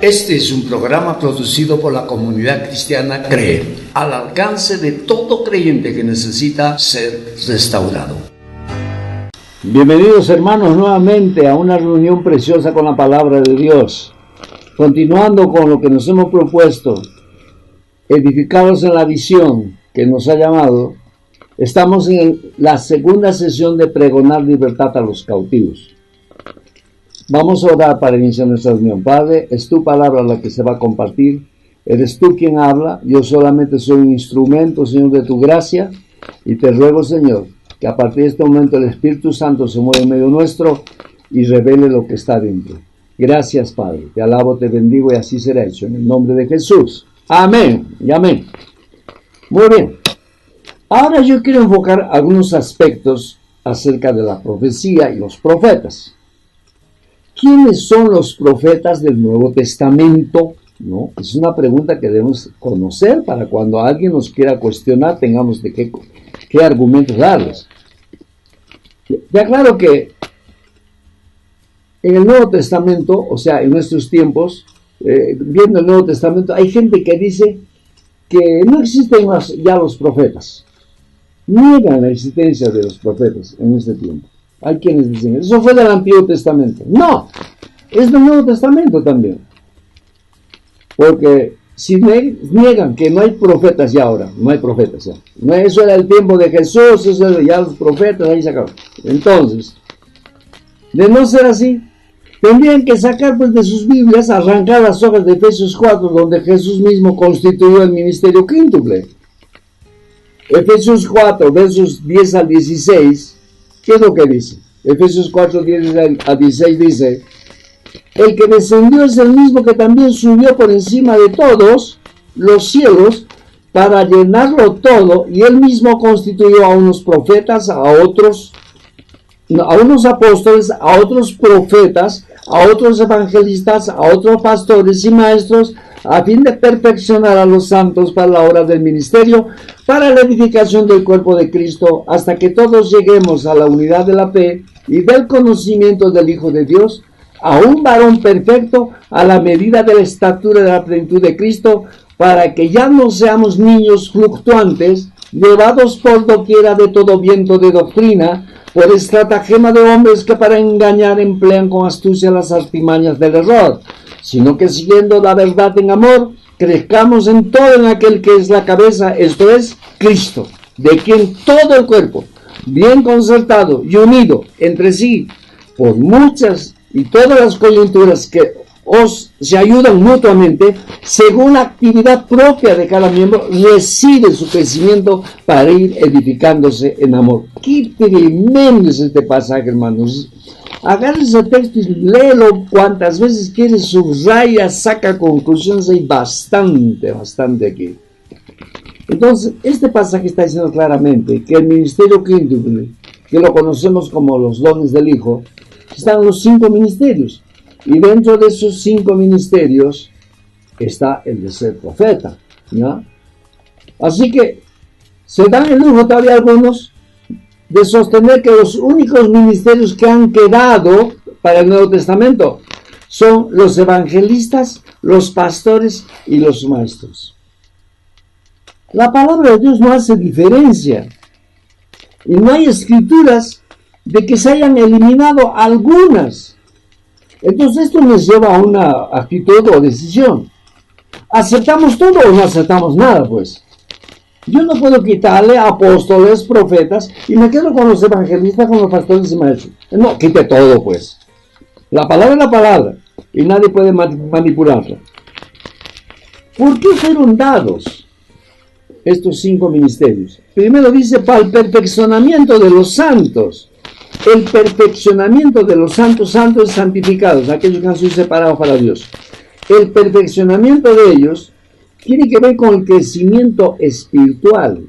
Este es un programa producido por la comunidad cristiana CREE, al alcance de todo creyente que necesita ser restaurado. Bienvenidos hermanos nuevamente a una reunión preciosa con la palabra de Dios. Continuando con lo que nos hemos propuesto, edificados en la visión que nos ha llamado, estamos en la segunda sesión de pregonar libertad a los cautivos. Vamos a orar para iniciar nuestra reunión. Padre, es tu palabra la que se va a compartir. Eres tú quien habla. Yo solamente soy un instrumento, Señor, de tu gracia. Y te ruego, Señor, que a partir de este momento el Espíritu Santo se mueva en medio nuestro y revele lo que está dentro. Gracias, Padre. Te alabo, te bendigo y así será hecho. En el nombre de Jesús. Amén y amén. Muy bien. Ahora yo quiero enfocar algunos aspectos acerca de la profecía y los profetas. ¿Quiénes son los profetas del Nuevo Testamento? ¿No? Es una pregunta que debemos conocer para cuando alguien nos quiera cuestionar, tengamos de qué argumentos darles. Ya claro que en el Nuevo Testamento, o sea, en nuestros tiempos, viendo el Nuevo Testamento, hay gente que dice que no existen ya los profetas. Niegan la existencia de los profetas en este tiempo. Hay quienes dicen, eso fue del Antiguo Testamento. No, es del Nuevo Testamento también. Porque si niegan que no hay profetas ya ahora, no hay profetas ya. No, eso era el tiempo de Jesús, eso era ya los profetas, ahí se acabó. Entonces, de no ser así, tendrían que sacar pues de sus Biblias, arrancar las hojas de Efesios 4, donde Jesús mismo constituyó el ministerio quíntuple. Efesios 4, versos 10 al 16, ¿qué es lo que dice? Efesios 4, 10 al 16 dice: el que descendió es el mismo que también subió por encima de todos los cielos para llenarlo todo, y él mismo constituyó a unos profetas, a unos apóstoles, a otros profetas, a otros evangelistas, a otros pastores y maestros, a fin de perfeccionar a los santos para la obra del ministerio, para la edificación del cuerpo de Cristo, hasta que todos lleguemos a la unidad de la fe y del conocimiento del Hijo de Dios, a un varón perfecto, a la medida de la estatura de la plenitud de Cristo, para que ya no seamos niños fluctuantes, llevados por doquiera de todo viento de doctrina, por estratagema de hombres que para engañar emplean con astucia las artimañas del error, sino que siguiendo la verdad en amor, crezcamos en todo en aquel que es la cabeza, esto es, Cristo, de quien todo el cuerpo, bien concertado y unido entre sí, por muchas y todas las coyunturas que se ayudan mutuamente, según la actividad propia de cada miembro, recibe su crecimiento para ir edificándose en amor. ¡Qué tremendo es este pasaje, hermanos! Agarra ese texto y léelo cuantas veces quieres, subraya, saca conclusiones, hay bastante aquí. Entonces, este pasaje está diciendo claramente que el ministerio quíntuple, que lo conocemos como los dones del Hijo, están los 5 ministerios. Y dentro de esos 5 ministerios está el de ser profeta, ¿ya? Así que se dan el lujo todavía algunos de sostener que los únicos ministerios que han quedado para el Nuevo Testamento son los evangelistas, los pastores y los maestros. La palabra de Dios no hace diferencia y no hay escrituras de que se hayan eliminado algunas. Entonces esto nos lleva a una actitud o decisión. ¿Aceptamos todo o no aceptamos nada, pues? Yo no puedo quitarle a apóstoles, profetas, y me quedo con los evangelistas, con los pastores y maestros. No, quite todo, pues. La palabra es la palabra, y nadie puede manipularla. ¿Por qué fueron dados estos 5 ministerios? Primero dice, para el perfeccionamiento de los santos. El perfeccionamiento de los santos y santificados, aquellos que han sido separados para Dios. El perfeccionamiento de ellos tiene que ver con el crecimiento espiritual.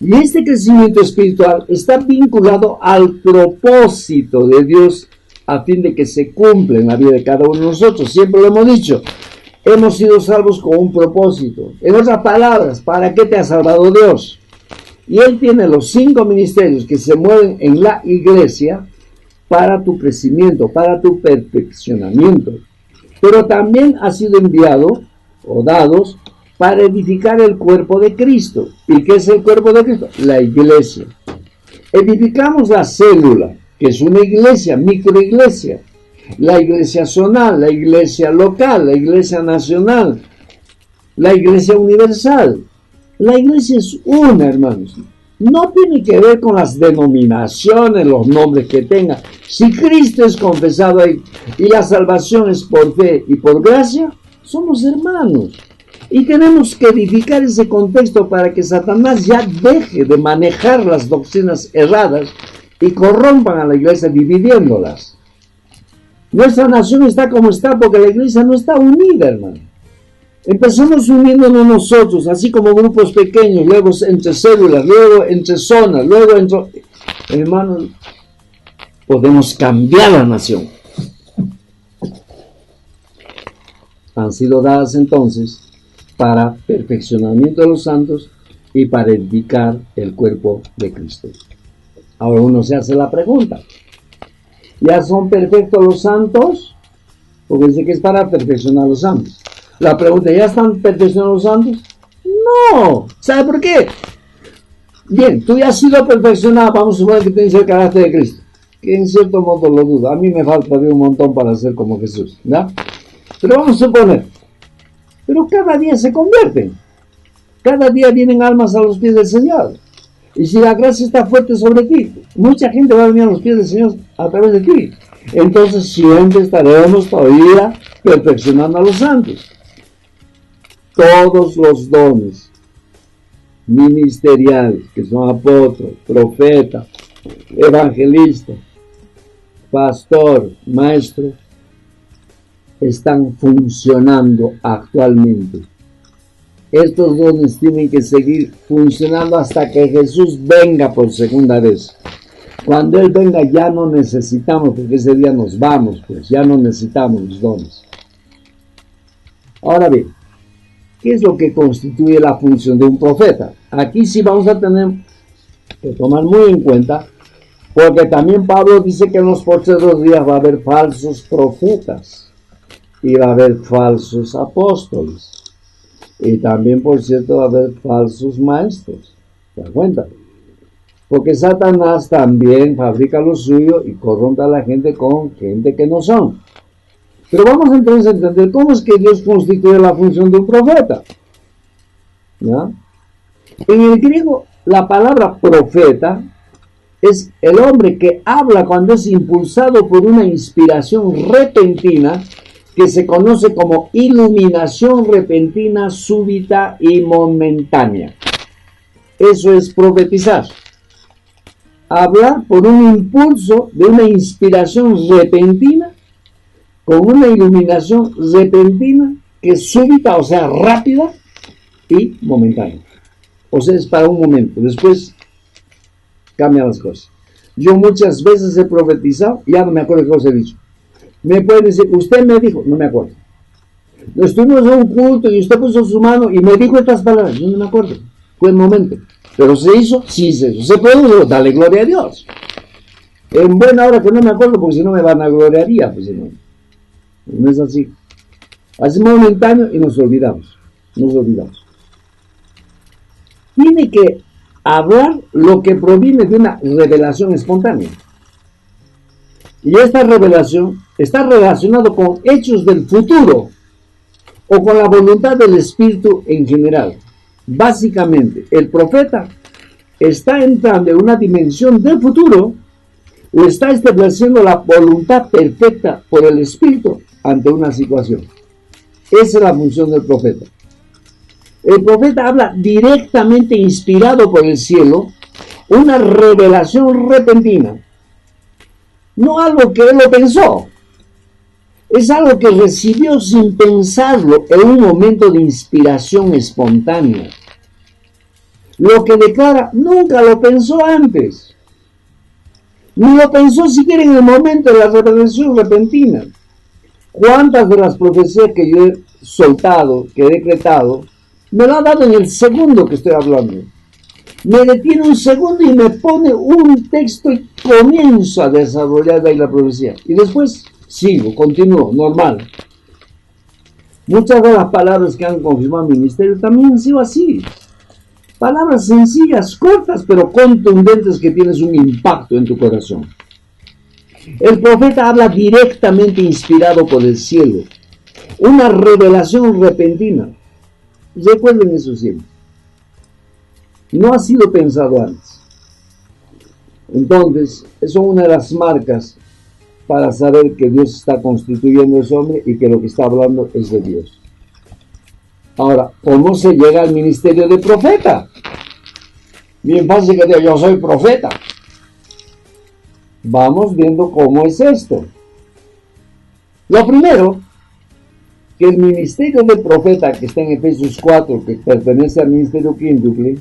Y este crecimiento espiritual está vinculado al propósito de Dios a fin de que se cumpla en la vida de cada uno de nosotros. Siempre lo hemos dicho, hemos sido salvos con un propósito. En otras palabras, ¿para qué te ha salvado Dios? Y Él tiene los 5 ministerios que se mueven en la iglesia para tu crecimiento, para tu perfeccionamiento. pero también ha sido enviado o dados para edificar el cuerpo de Cristo. ¿Y qué es el cuerpo de Cristo? La iglesia. Edificamos la célula, que es una iglesia, microiglesia, la iglesia zonal, la iglesia local, la iglesia nacional, la iglesia universal. La iglesia es una, hermanos. No tiene que ver con las denominaciones, los nombres que tenga. Si Cristo es confesado ahí y la salvación es por fe y por gracia, somos hermanos. Y tenemos que edificar ese contexto para que Satanás ya deje de manejar las doctrinas erradas y corrompan a la iglesia dividiéndolas. Nuestra nación está como está porque la iglesia no está unida, hermano. Empezamos uniéndonos nosotros, así como grupos pequeños, luego entre células, luego entre zonas, luego entre... Hermanos, podemos cambiar la nación. Han sido dadas entonces para perfeccionamiento de los santos y para edificar el cuerpo de Cristo. Ahora uno se hace la pregunta, ¿ya son perfectos los santos? Porque dice que es para perfeccionar a los santos. La pregunta, ¿ya están perfeccionados los santos? No. ¿Sabe por qué? Bien, tú ya has sido perfeccionado, vamos a suponer que tienes el carácter de Cristo, que en cierto modo lo dudo. A mí me falta un montón para ser como Jesús, ¿verdad? Pero vamos a suponer, pero cada día se convierten, cada día vienen almas a los pies del Señor. Y si la gracia está fuerte sobre ti, mucha gente va a venir a los pies del Señor a través de ti. Entonces siempre estaremos todavía perfeccionando a los santos. Todos los dones ministeriales, que son apóstol, profeta, evangelista, pastor, maestro, están funcionando actualmente. Estos dones tienen que seguir funcionando hasta que Jesús venga por segunda vez. Cuando Él venga ya no necesitamos, porque ese día nos vamos, pues ya no necesitamos los dones. Ahora bien, ¿qué es lo que constituye la función de un profeta? Aquí sí vamos a tener que tomar muy en cuenta, porque también Pablo dice que en los postreros días va a haber falsos profetas y va a haber falsos apóstoles. Y también, por cierto, va a haber falsos maestros. ¿Se dan cuenta? Porque Satanás también fabrica lo suyo y corrompe a la gente con gente que no son. Pero vamos entonces a entender cómo es que Dios constituye la función de un profeta. ¿Ya? En el griego, la palabra profeta es el hombre que habla cuando es impulsado por una inspiración repentina que se conoce como iluminación repentina, súbita y momentánea. Eso es profetizar. Hablar por un impulso de una inspiración repentina, con una iluminación repentina que es súbita, o sea, rápida y momentánea. O sea, es para un momento. Después cambian las cosas. Yo muchas veces he profetizado y ya no me acuerdo qué cosa he dicho. Me pueden decir, usted me dijo, no me acuerdo. Estuvimos en un culto y usted puso su mano y me dijo estas palabras, yo no me acuerdo. Fue el momento. Pero se hizo, sí se hizo. Se produjo, dale gloria a Dios. En buena hora que no me acuerdo, porque si no me van a gloriaría, pues no. No es así. Hace momentáneo y nos olvidamos. Nos olvidamos. Tiene que hablar lo que proviene de una revelación espontánea. Y esta revelación está relacionada con hechos del futuro o con la voluntad del Espíritu en general. Básicamente, el profeta está entrando en una dimensión del futuro o está estableciendo la voluntad perfecta por el Espíritu ante una situación. Esa es la función del profeta. El profeta habla directamente inspirado por el cielo, una revelación repentina. No algo que él lo pensó. Es algo que recibió sin pensarlo en un momento de inspiración espontánea. Lo que declara nunca lo pensó antes. Ni lo pensó siquiera en el momento de la revelación repentina. ¿Cuántas de las profecías que yo he soltado, que he decretado, me lo ha dado en el segundo que estoy hablando? Me detiene un segundo y me pone un texto y comienzo a desarrollar de ahí la profecía. Y después sigo, continúo, normal. Muchas de las palabras que han confirmado el ministerio también han sido así. Palabras sencillas, cortas, pero contundentes que tienes un impacto en tu corazón. El profeta habla directamente inspirado por el cielo. Una revelación repentina. Recuerden eso siempre. No ha sido pensado antes. Entonces, eso es una de las marcas para saber que Dios está constituyendo a ese hombre y que lo que está hablando es de Dios. Ahora, ¿cómo se llega al ministerio de profeta? Bien fácil que diga, yo soy profeta. Vamos viendo cómo es esto. Lo primero, que el ministerio del profeta que está en Efesios 4, que pertenece al ministerio quíntuple,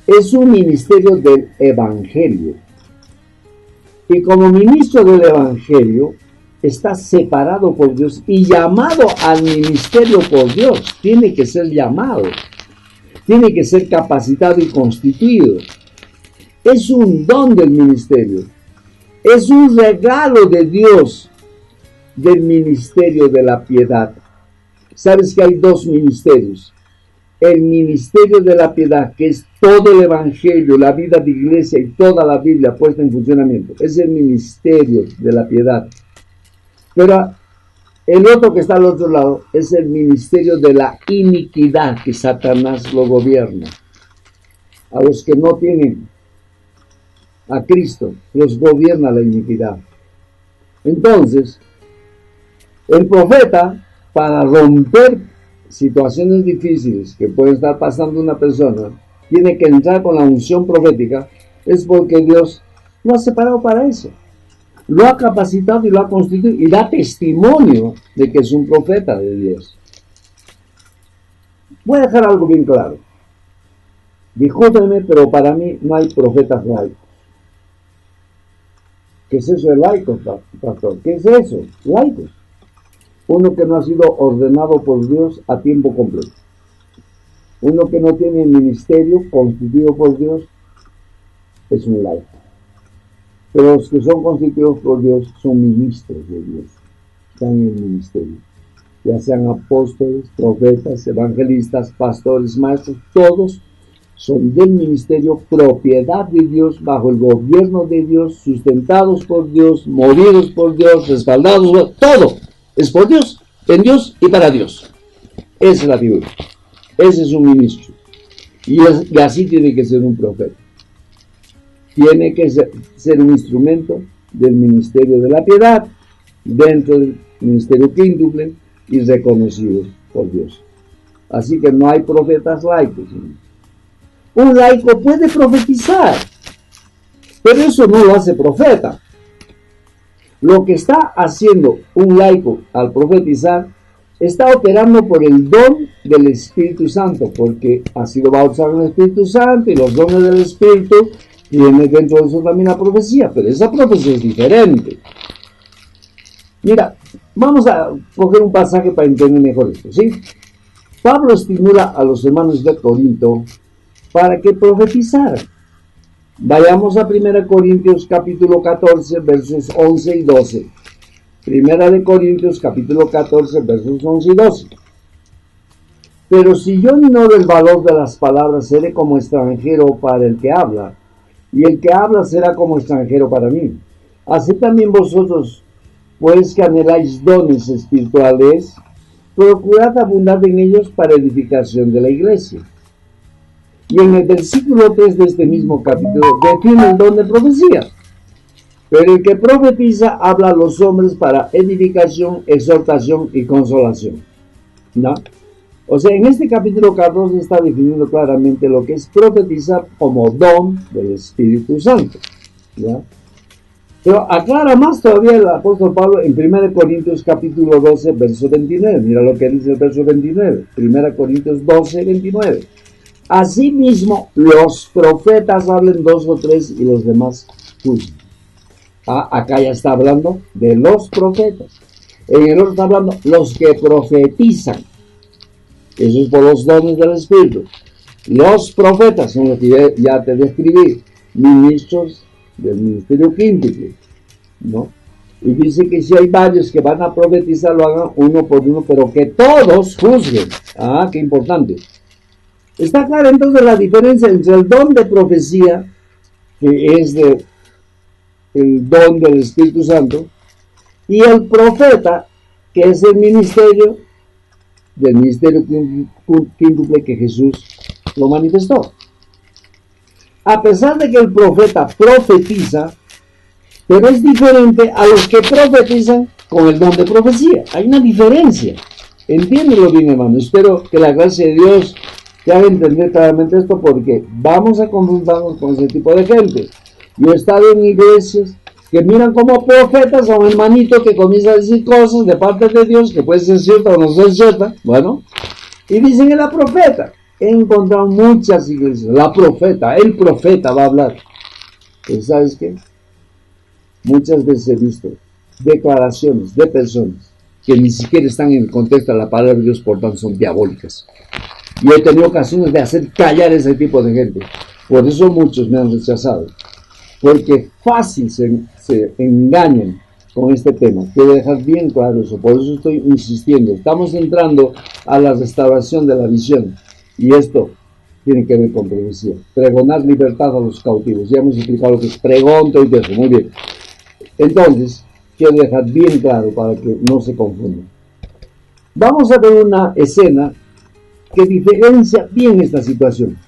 es un ministerio del evangelio. Y como ministro del evangelio, está separado por Dios y llamado al ministerio por Dios. Tiene que ser llamado. Tiene que ser capacitado y constituido. Es un don del ministerio. Es un regalo de Dios del ministerio de la piedad. ¿Sabes que hay dos ministerios? El ministerio de la piedad, que es todo el evangelio, la vida de iglesia y toda la Biblia puesta en funcionamiento. Es el ministerio de la piedad. Pero el otro que está al otro lado es el ministerio de la iniquidad, que Satanás lo gobierna. A los que no tienen a Cristo, los gobierna la iniquidad. Entonces, el profeta, para romper situaciones difíciles que puede estar pasando una persona, tiene que entrar con la unción profética, es porque Dios lo ha separado para eso. Lo ha capacitado y lo ha constituido y da testimonio de que es un profeta de Dios. Voy a dejar algo bien claro. Discúlpenme, pero para mí no hay profetas laicos. ¿Qué es eso de laicos, pastor? ¿Qué es eso? Laicos. Uno que no ha sido ordenado por Dios a tiempo completo. Uno que no tiene ministerio constituido por Dios es un laico. Pero los que son constituidos por Dios son ministros de Dios. Están en el ministerio. Ya sean apóstoles, profetas, evangelistas, pastores, maestros, todos son del ministerio, propiedad de Dios, bajo el gobierno de Dios, sustentados por Dios, movidos por Dios, respaldados por todo. Es por Dios, en Dios y para Dios. Esa es la figura. Ese es un ministro. Y así tiene que ser un profeta. Tiene que ser un instrumento del ministerio de la piedad, dentro del ministerio quíntuple y reconocido por Dios. Así que no hay profetas laicos. Un laico puede profetizar, pero eso no lo hace profeta. Lo que está haciendo un laico al profetizar está operando por el don del Espíritu Santo, porque ha sido bautizado en el Espíritu Santo y los dones del Espíritu tiene dentro de eso también la profecía, pero esa profecía es diferente. Mira, vamos a coger un pasaje para entender mejor esto, ¿sí? Pablo estimula a los hermanos de Corinto para que profetizaran. Vayamos a 1 Corintios capítulo 14, versos 11 y 12. 1 Corintios capítulo 14, versos 11 y 12. Pero si yo ignoro el valor de las palabras, seré como extranjero para el que habla, y el que habla será como extranjero para mí. Así también vosotros, pues que anheláis dones espirituales, procurad abundar en ellos para edificación de la iglesia. Y en el versículo 3 de este mismo capítulo define el don de profecía. Pero el que profetiza habla a los hombres para edificación, exhortación y consolación. ¿No? O sea, en este capítulo 14 está definiendo claramente lo que es profetizar como don del Espíritu Santo. ¿Ya? Pero aclara más todavía el apóstol Pablo en 1 Corintios capítulo 12, verso 29. Mira lo que dice el verso 29. 1 Corintios 12, 29. Asimismo, los profetas hablen 2 o 3 y los demás juzguen. Acá ya está hablando de los profetas. En el otro está hablando los que profetizan. Eso es por los dones del Espíritu. Los profetas son los que ya te describí, ministros del ministerio quíntuple, ¿no? Y dice que si hay varios que van a profetizar, lo hagan uno por uno, pero que todos juzguen. Ah, qué importante. Está clara entonces la diferencia entre el don de profecía, que es el don del Espíritu Santo, y el profeta, que es el ministerio del ministerio quíntuple que Jesús lo manifestó. A pesar de que el profeta profetiza, pero es diferente a los que profetizan con el don de profecía. Hay una diferencia. Entiéndelo bien, hermano. Espero que la gracia de Dios te haga entender claramente esto, porque vamos a confrontarnos con ese tipo de gente. Yo he estado en iglesias que miran como profetas a un hermanito que comienza a decir cosas de parte de Dios, que puede ser cierta o no ser cierta, bueno, y dicen que la profeta. He encontrado muchas iglesias, el profeta va a hablar. Pero ¿sabes qué? Muchas veces he visto declaraciones de personas que ni siquiera están en el contexto de la palabra de Dios, por tanto son diabólicas. Y he tenido ocasiones de hacer callar a ese tipo de gente. Por eso muchos me han rechazado. Porque fácil se engañan con este tema. Quiero dejar bien claro eso. Por eso estoy insistiendo. Estamos entrando a la restauración de la visión. Y esto tiene que ver con profecía. Pregonar libertad a los cautivos. Ya hemos explicado lo que es pregón, todo eso. Muy bien. Entonces, quiero dejar bien claro para que no se confundan. Vamos a ver una escena que diferencia bien esta situación.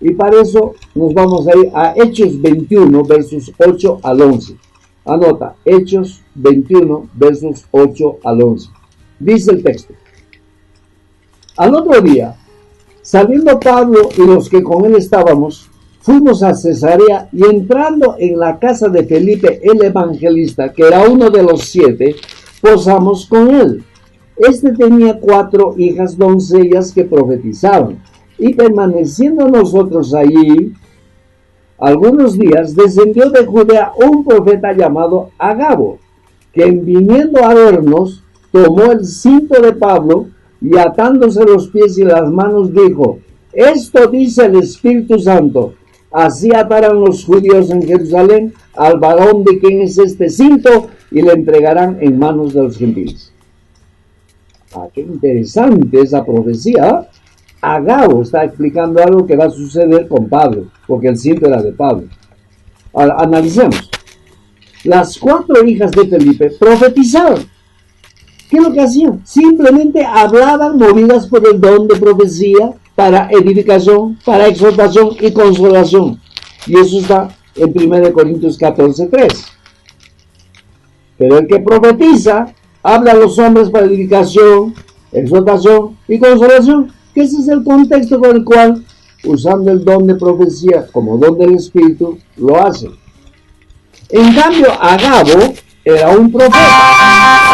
Y para eso nos vamos a ir a Hechos 21, versos 8 al 11. Anota, Hechos 21, versos 8 al 11. Dice el texto. Al otro día, saliendo Pablo y los que con él estábamos, fuimos a Cesarea, y entrando en la casa de Felipe el evangelista, que era uno de los 7, posamos con él. Este tenía 4 hijas doncellas que profetizaban, y permaneciendo nosotros allí algunos días, descendió de Judea un profeta llamado Agabo, que viniendo a vernos, tomó el cinto de Pablo, y atándose los pies y las manos dijo: esto dice el Espíritu Santo, así atarán los judíos en Jerusalén al varón de quien es este cinto, y le entregarán en manos de los gentiles. Ah, qué interesante esa profecía. Agabo está explicando algo que va a suceder con Pablo, porque el cinto era de Pablo. Ahora, analicemos. Las 4 hijas de Felipe profetizaban. ¿Qué es lo que hacían? Simplemente hablaban movidas por el don de profecía para edificación, para exhortación y consolación. Y eso está en 1 Corintios 14:3. Pero el que profetiza habla a los hombres para edificación, exhortación y consolación. Que ese es el contexto con el cual, usando el don de profecía como don del Espíritu, lo hace. En cambio, Agabo era un profeta.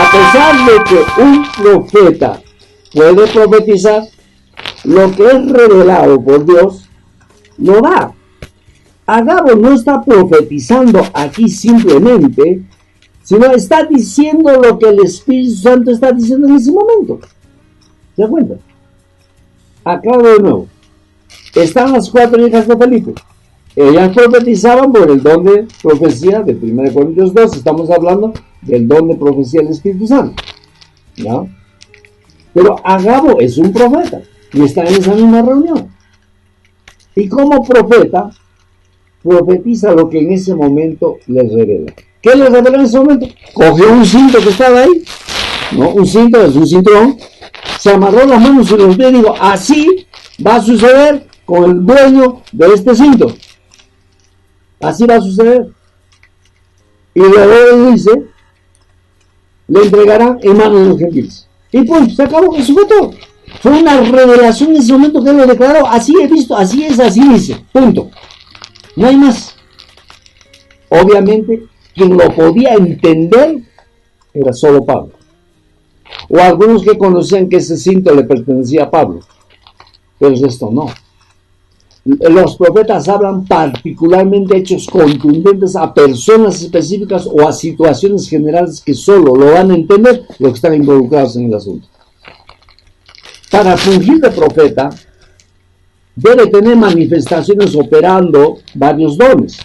A pesar de que un profeta puede profetizar, lo que es revelado por Dios, lo da. Agabo no está profetizando aquí simplemente, sino está diciendo lo que el Espíritu Santo está diciendo en ese momento. ¿Se da cuenta? Aclaro de nuevo. Están las 4 hijas de Felipe. Ellas profetizaban por el don de profecía de 1 Corintios 2. Estamos hablando del don de profecía del Espíritu Santo. ¿Ya? Pero Agabo es un profeta y está en esa misma reunión. Y como profeta, profetiza lo que en ese momento les revela. ¿Qué les reveló en ese momento? Cogió un cinto que estaba ahí. ¿No? Un cinto es un cinturón. Se amarró las manos y los pies y dijo: así va a suceder con el dueño de este cinto. Así va a suceder. Y luego dice: le entregarán en manos de los gentiles. Y pues se acabó. Eso fue todo. Fue una revelación en ese momento que él lo declaró. Así he visto, así es, así dice. Punto. No hay más. Obviamente, quien lo podía entender era solo Pablo. O algunos que conocían que ese cinto le pertenecía a Pablo. Pero esto no. Los profetas hablan particularmente hechos contundentes a personas específicas o a situaciones generales que solo lo van a entender los que están involucrados en el asunto. Para fungir de profeta, debe tener manifestaciones operando varios dones.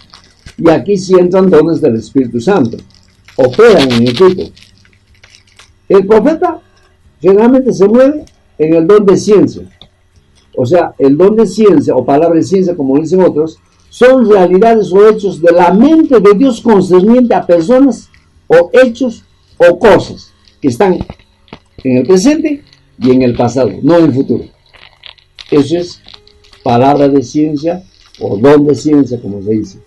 Y aquí sí entran dones del Espíritu Santo. operan en equipo. El profeta generalmente se mueve en el don de ciencia. O sea, el don de ciencia o palabra de ciencia, como dicen otros, son realidades o hechos de la mente de Dios concerniente a personas o hechos o cosas que están en el presente y en el pasado, no en el futuro. Eso es palabra de ciencia o don de ciencia, como se dice.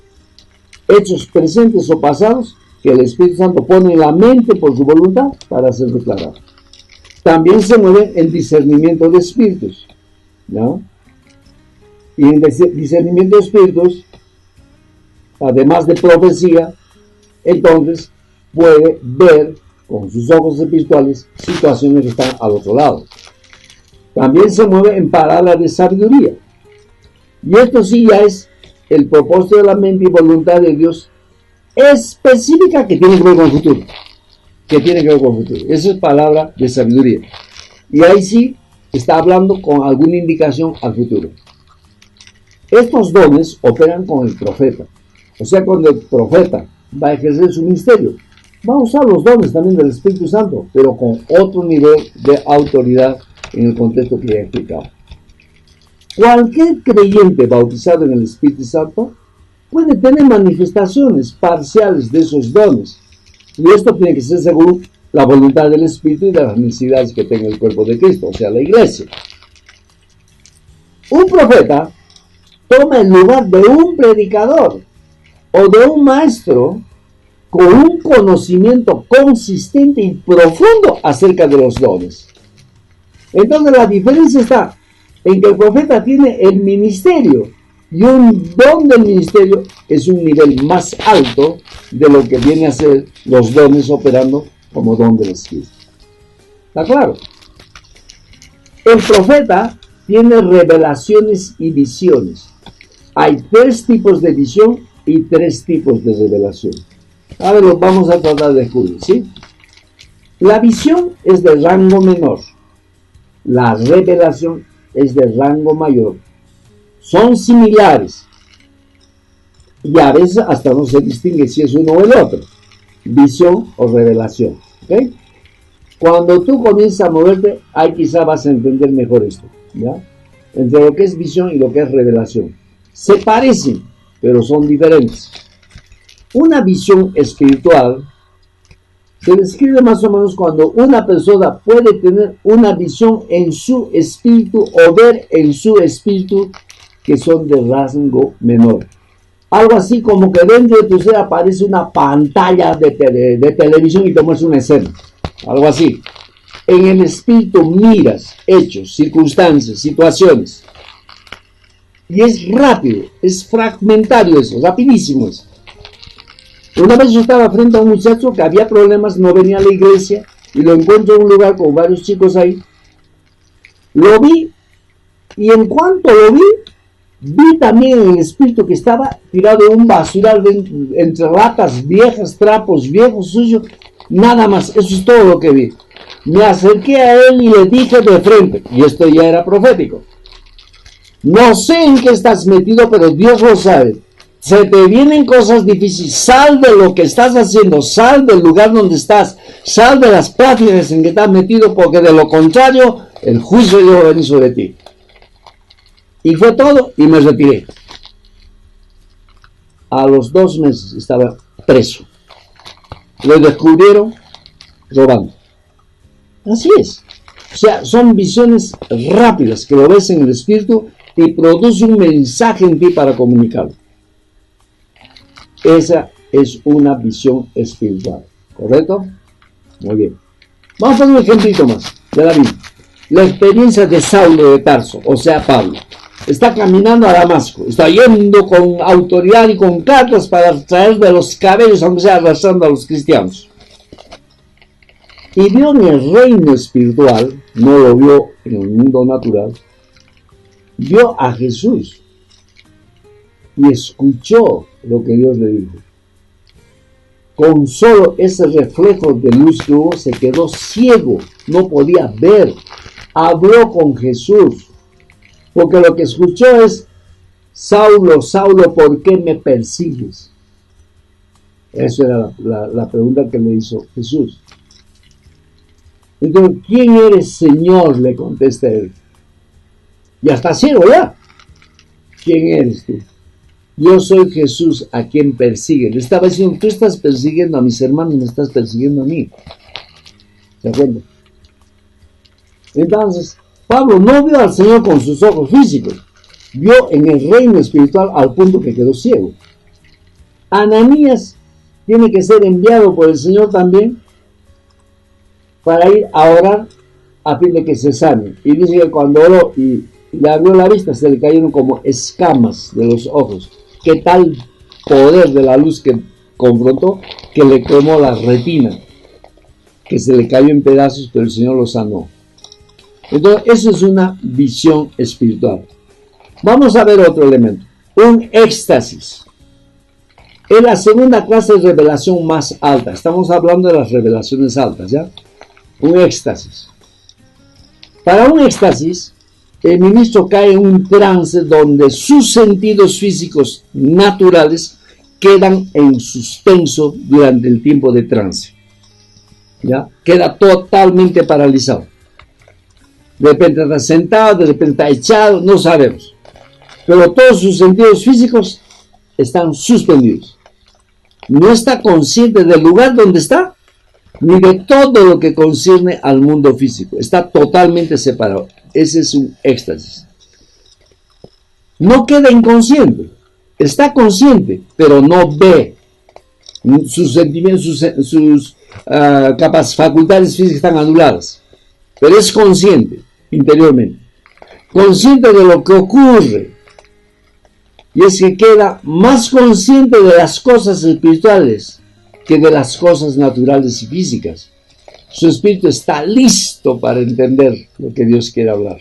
Hechos presentes o pasados que el Espíritu Santo pone en la mente por su voluntad para ser declarado. También se mueve en discernimiento de espíritus, ¿no? Y en discernimiento de espíritus, además de profecía, entonces puede ver con sus ojos espirituales situaciones que están al otro lado. También se mueve en palabras de sabiduría. Y esto sí ya es el propósito de la mente y voluntad de Dios específica que tiene que ver con el futuro. Esa es palabra de sabiduría. Y ahí sí está hablando con alguna indicación al futuro. Estos dones operan con el profeta. O sea, cuando el profeta va a ejercer su ministerio, va a usar los dones también del Espíritu Santo, pero con otro nivel de autoridad en el contexto que ya he explicado. Cualquier creyente bautizado en el Espíritu Santo puede tener manifestaciones parciales de esos dones. Y esto tiene que ser según la voluntad del Espíritu y de las necesidades que tenga el cuerpo de Cristo, o sea, la iglesia. Un profeta toma el lugar de un predicador o de un maestro con un conocimiento consistente y profundo acerca de los dones. Entonces la diferencia está en que el profeta tiene el ministerio y un don del ministerio es un nivel más alto de lo que viene a ser los dones operando como don del Espíritu. ¿Está claro? El profeta tiene revelaciones y visiones. Hay 3 tipos de visión y 3 tipos de revelación. Ahora los vamos a tratar de descubrir, ¿sí? La visión es de rango menor. La revelación es de rango mayor. Son similares. Y a veces hasta no se distingue si es uno o el otro. Visión o revelación. ¿Ok? Cuando tú comienzas a moverte, ahí quizá vas a entender mejor esto. ¿Ya? Entre lo que es visión y lo que es revelación. Se parecen, pero son diferentes. Una visión espiritual se describe más o menos cuando una persona puede tener una visión en su espíritu o ver en su espíritu que son de rango menor. Algo así como que dentro de tu ser aparece una pantalla de televisión y te muestra una escena. Algo así. En el espíritu miras hechos, circunstancias, situaciones. Y es rápido, es fragmentario eso, rapidísimo eso. Una vez yo estaba frente a un muchacho que había problemas, no venía a la iglesia, y lo encuentro en un lugar con varios chicos ahí. Lo vi, y en cuanto lo vi también en el espíritu que estaba tirado en un basural entre latas viejas, trapos viejos, suyos, nada más, eso es todo lo que vi. Me acerqué a él y le dije de frente, y esto ya era profético: no sé en qué estás metido, pero Dios lo sabe. Se te vienen cosas difíciles, sal de lo que estás haciendo, sal del lugar donde estás, sal de las prácticas en que estás metido, porque de lo contrario, el juicio de Dios va a venir sobre ti. Y fue todo, y me retiré. A los 2 meses estaba preso. Lo descubrieron robando. Así es. O sea, son visiones rápidas que lo ves en el espíritu y produce un mensaje en ti para comunicarlo. Esa es una visión espiritual, ¿correcto? Muy bien. Vamos a hacer un ejemplito más de la Biblia. La experiencia de Saulo de Tarso, o sea, Pablo. Está caminando a Damasco, está yendo con autoridad y con cartas para traer de los cabellos, aunque sea arrastrando a los cristianos. Y vio en el reino espiritual, no lo vio en el mundo natural, vio a Jesús y escuchó lo que Dios le dijo. Con solo ese reflejo de luz que hubo, se quedó ciego, no podía ver. Habló con Jesús, porque lo que escuchó es: Saulo, Saulo, ¿por qué me persigues? Esa era la pregunta que le hizo Jesús. Entonces, ¿quién eres, Señor?, le contesta él. Ya está ciego ya. ¿Quién eres tú? Yo soy Jesús a quien persiguen. Le estaba diciendo, tú estás persiguiendo a mis hermanos, me estás persiguiendo a mí. ¿Se acuerdan? Entonces, Pablo no vio al Señor con sus ojos físicos. Vio en el reino espiritual al punto que quedó ciego. Ananías tiene que ser enviado por el Señor también para ir a orar a fin de que se sane. Y dice que cuando oró y le abrió la vista, se le cayeron como escamas de los ojos. ¿Qué tal poder de la luz que confrontó que le quemó la retina? Que se le cayó en pedazos, pero el Señor lo sanó. Entonces, eso es una visión espiritual. Vamos a ver otro elemento. Un éxtasis. Es la segunda clase de revelación más alta. Estamos hablando de las revelaciones altas, ¿ya? Un éxtasis. Para un éxtasis, el ministro cae en un trance donde sus sentidos físicos naturales quedan en suspenso durante el tiempo de trance. ¿Ya? Queda totalmente paralizado. De repente está sentado, de repente está echado, no sabemos. Pero todos sus sentidos físicos están suspendidos. No está consciente del lugar donde está, ni de todo lo que concierne al mundo físico. Está totalmente separado. Ese es un éxtasis. No queda inconsciente. Está consciente, pero no ve. Sus sentimientos, sus facultades físicas están anuladas. Pero es consciente interiormente. Consciente de lo que ocurre. Y es que queda más consciente de las cosas espirituales que de las cosas naturales y físicas. Su espíritu está listo para entender lo que Dios quiere hablar.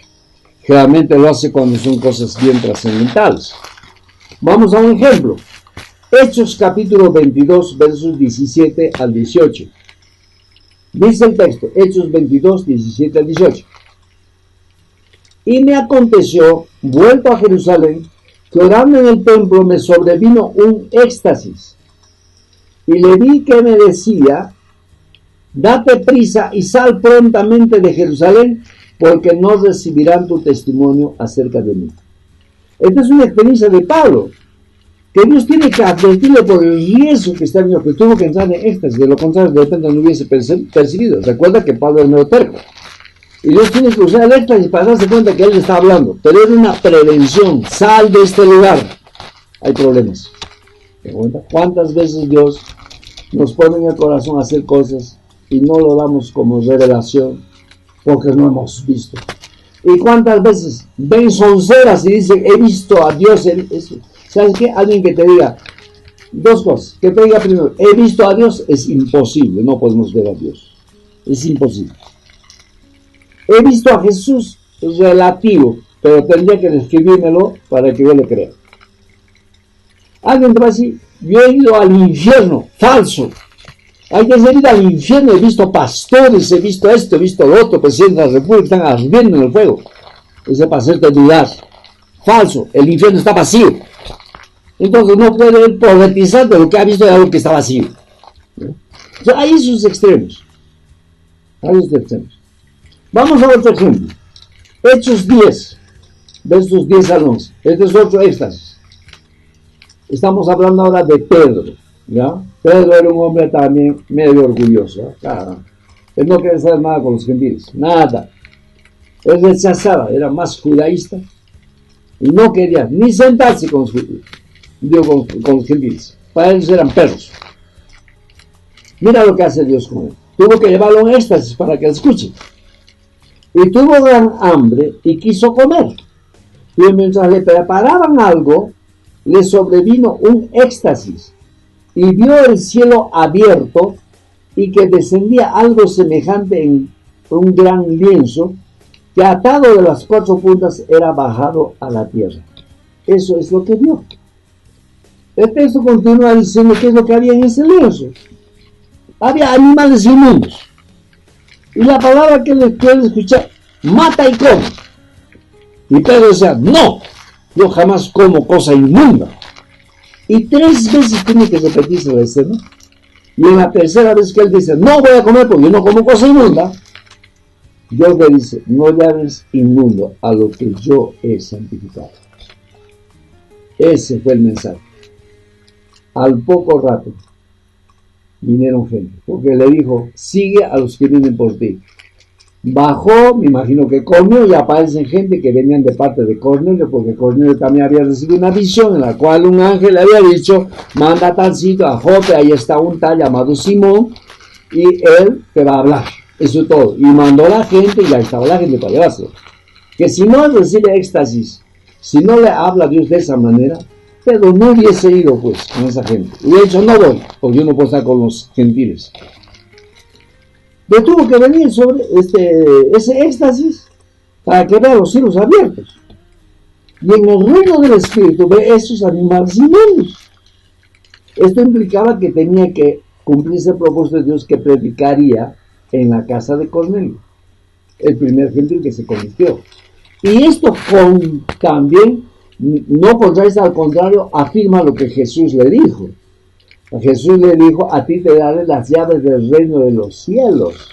Generalmente lo hace cuando son cosas bien trascendentales. Vamos a un ejemplo. Hechos capítulo 22, versos 17 al 18. Dice el texto, Hechos 22, 17 al 18. Y me aconteció, vuelto a Jerusalén, que orando en el templo me sobrevino un éxtasis. Y le vi que me decía, date prisa y sal prontamente de Jerusalén, porque no recibirán tu testimonio acerca de mí. Esta es una experiencia de Pablo, que Dios tiene que advertirle por el riesgo que está en él, que tuvo que entrar en éxtasis, de lo contrario de repente no hubiese percibido. Recuerda que Pablo es medio terco. Y Dios tiene que usar el éxtasis para darse cuenta que Él le está hablando. Pero es una prevención. Sal de este lugar. Hay problemas. ¿Te das cuenta? ¿Cuántas veces Dios nos pone en el corazón a hacer cosas y no lo damos como revelación porque no hemos visto? ¿Y cuántas veces ven sonceras y dicen, he visto a Dios? ¿Sabes qué? Alguien que te diga dos cosas. Que te diga primero, he visto a Dios, es imposible. No podemos ver a Dios. Es imposible. He visto a Jesús, es relativo, pero tendría que describírmelo para que yo le crea. Alguien te va a decir, yo he ido al infierno, falso. Hay que ir al infierno, he visto pastores, he visto esto, he visto lo otro, presidente de la República, están ardiendo en el fuego. Ese es para hacerte dudar. Falso, el infierno está vacío. Entonces no puede él profetizar de lo que ha visto de algo que está vacío. Entonces, hay sus extremos. Hay sus extremos. Vamos a otro ejemplo. Hechos 10, versos 10 al 11. Este es otro éxtasis. Estamos hablando ahora de Pedro, ¿ya? Pedro era un hombre también medio orgulloso, ¿eh? Claro. Él no quería saber nada con los gentiles, nada. Él rechazaba, era más judaísta y no quería ni sentarse con los gentiles. Para ellos eran perros. Mira lo que hace Dios con él. Tuvo que llevarlo a un éxtasis para que escuche. Y tuvo gran hambre y quiso comer. Y mientras le preparaban algo, le sobrevino un éxtasis. Y vio el cielo abierto y que descendía algo semejante en un gran lienzo, que atado de las 4 puntas era bajado a la tierra. Eso es lo que vio. El texto continúa diciendo qué es lo que había en ese lienzo. Había animales inmundos. Y la palabra que le quiero escuchar, mata y come. Y Pedro decía, no, yo jamás como cosa inmunda. Y 3 veces tiene que repetirse la escena. Y en la tercera vez que él dice, no voy a comer porque yo no como cosa inmunda, Dios le dice, no llames inmundo a lo que yo he santificado. Ese fue el mensaje. Al poco rato vinieron gente, porque le dijo, sigue a los que vienen por ti. Bajó, me imagino que Cornelio, y aparecen gente que venían de parte de Cornelio, porque Cornelio también había recibido una visión en la cual un ángel le había dicho, manda a tal sitio, a Jope, ahí está un tal llamado Simón, y él te va a hablar. Eso es todo. Y mandó a la gente, y ahí estaba la gente para llevárselo. Que si no recibe éxtasis, si no le habla a Dios de esa manera, pero no hubiese ido pues con esa gente. Hubiera dicho, no voy, porque yo no puedo estar con los gentiles. Pero tuvo que venir sobre ese éxtasis para que vea los cielos abiertos. Y en el reino del Espíritu ve esos animales inmundos. Esto implicaba que tenía que cumplirse el propósito de Dios que predicaría en la casa de Cornelio, el primer gentil que se convirtió. Y esto también, no contradice, al contrario, afirma lo que Jesús le dijo. A Jesús le dijo, a ti te daré las llaves del reino de los cielos.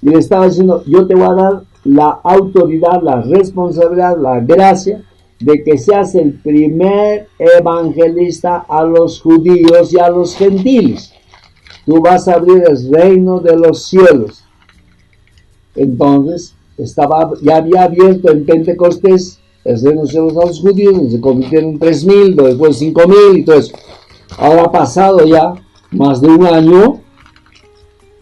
Y le estaba diciendo, yo te voy a dar la autoridad, la responsabilidad, la gracia de que seas el primer evangelista a los judíos y a los gentiles. Tú vas a abrir el reino de los cielos. Entonces, ya había abierto en Pentecostés el reino de los cielos a los judíos, donde se convirtieron en 3,000, después 5,000 y todo eso. Ahora ha pasado ya más de un año